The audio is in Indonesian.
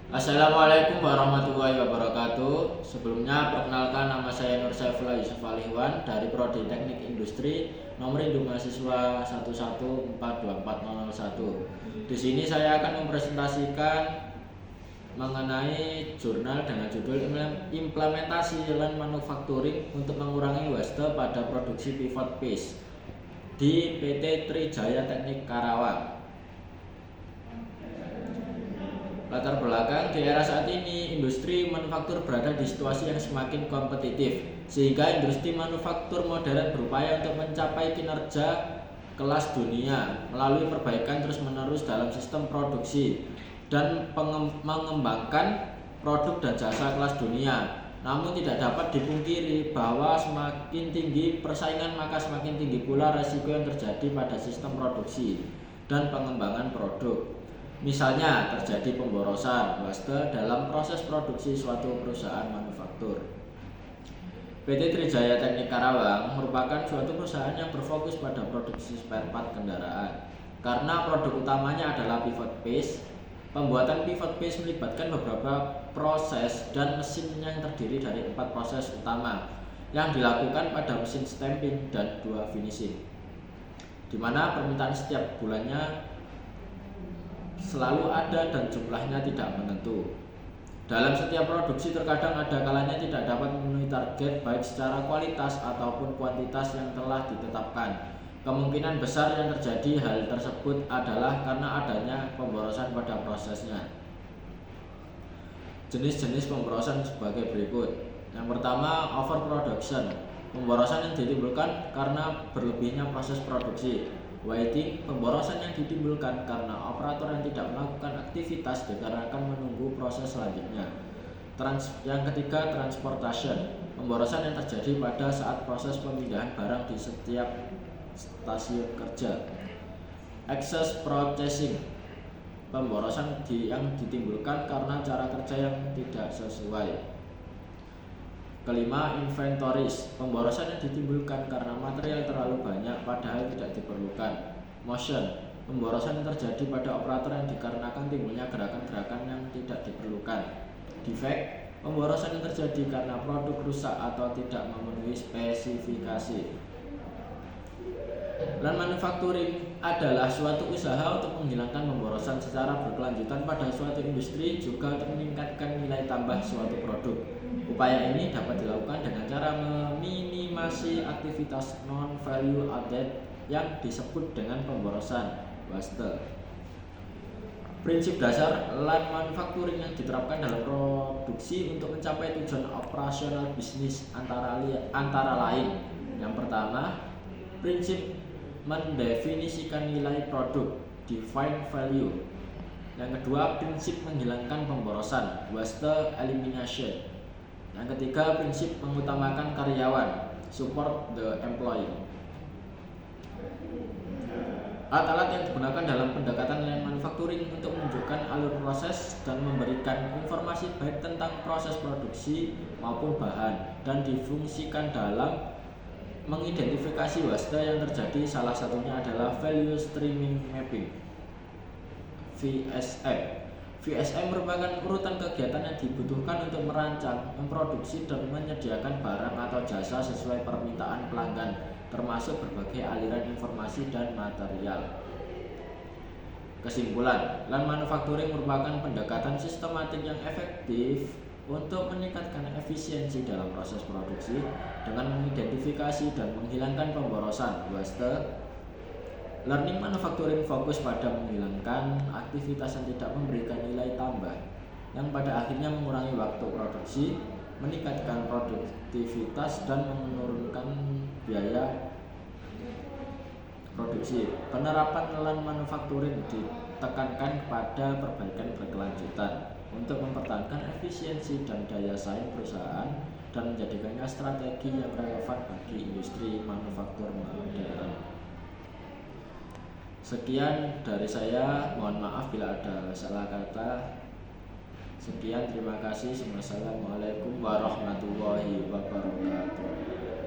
Assalamualaikum warahmatullahi wabarakatuh. Sebelumnya perkenalkan, nama saya Nur Saifullah Yusuf Aliwan dari Prodi Teknik Industri, nomor induk mahasiswa 1142401. Di sini saya akan mempresentasikan mengenai jurnal dengan judul Implementasi Lean Manufacturing untuk mengurangi waste pada produksi pivot paste di PT Trijaya Teknik Karawang. Latar belakang, di era saat ini industri manufaktur berada di situasi yang semakin kompetitif, sehingga industri manufaktur modern berupaya untuk mencapai kinerja kelas dunia melalui perbaikan terus-menerus dalam sistem produksi dan mengembangkan produk dan jasa kelas dunia. Namun tidak dapat dipungkiri bahwa semakin tinggi persaingan maka semakin tinggi pula resiko yang terjadi pada sistem produksi dan pengembangan produk. Misalnya terjadi pemborosan waste dalam proses produksi suatu perusahaan manufaktur. PT Trijaya Teknik Karawang merupakan suatu perusahaan yang berfokus pada produksi spare part kendaraan. Karena produk utamanya adalah pivot paste, pembuatan pivot paste melibatkan beberapa proses dan mesin yang terdiri dari 4 proses utama yang dilakukan pada mesin stamping dan 2 finishing, di mana permintaan setiap bulannya selalu ada dan jumlahnya tidak menentu. Dalam setiap produksi terkadang ada kalanya tidak dapat memenuhi target baik secara kualitas ataupun kuantitas yang telah ditetapkan. Kemungkinan besar yang terjadi hal tersebut adalah karena adanya pemborosan pada prosesnya. Jenis-jenis pemborosan sebagai berikut. Yang pertama, overproduction. Pemborosan yang ditimbulkan karena berlebihnya proses produksi. Waiting, pemborosan yang ditimbulkan karena operator yang tidak melakukan aktivitas dikarenakan menunggu proses selanjutnya. Yang ketiga, transportation, pemborosan yang terjadi pada saat proses pemindahan barang di setiap stasiun kerja. Excess processing, pemborosan yang ditimbulkan karena cara kerja yang tidak sesuai. Kelima, inventories, pemborosan yang ditimbulkan karena material terlalu banyak padahal tidak diperlukan. Motion, pemborosan yang terjadi pada operator yang dikarenakan timbulnya gerakan-gerakan yang tidak diperlukan. Defect, pemborosan yang terjadi karena produk rusak atau tidak memenuhi spesifikasi. Lean manufacturing adalah suatu usaha untuk menghilangkan pemborosan secara berkelanjutan pada suatu industri, juga untuk meningkatkan nilai tambah suatu produk. Upaya ini dapat dilakukan dengan cara meminimasi aktivitas non-value added yang disebut dengan pemborosan waste. Prinsip dasar Lean manufacturing yang diterapkan dalam produksi untuk mencapai tujuan operasional bisnis antara lain. Yang pertama, prinsip mendefinisikan nilai produk, define value. Yang kedua, prinsip menghilangkan pemborosan, waste elimination. Yang ketiga, prinsip mengutamakan karyawan, support the employee. Alat-alat yang digunakan dalam pendekatan lean manufacturing untuk menunjukkan alur proses dan memberikan informasi baik tentang proses produksi maupun bahan, dan difungsikan dalam mengidentifikasi waste yang terjadi. Salah satunya adalah value streaming mapping, VSM. VSM merupakan urutan kegiatan yang dibutuhkan untuk merancang, memproduksi, dan menyediakan barang atau jasa sesuai permintaan pelanggan, termasuk berbagai aliran informasi dan material. Kesimpulan, lean manufacturing merupakan pendekatan sistematik yang efektif untuk meningkatkan efisiensi dalam proses produksi dengan mengidentifikasi dan menghilangkan pemborosan waste. Learning manufacturing fokus pada menghilangkan aktivitas yang tidak memberikan nilai tambah, yang pada akhirnya mengurangi waktu produksi, meningkatkan produktivitas, dan menurunkan biaya produksi. Penerapan lean manufacturing ditekankan pada perbaikan berkelanjutan untuk mempertahankan efisiensi dan daya saing perusahaan dan menjadikannya strategi yang relevan bagi industri manufaktur modern. Sekian dari saya, mohon maaf bila ada salah kata. Sekian, terima kasih. Wassalamualaikum warahmatullahi wabarakatuh.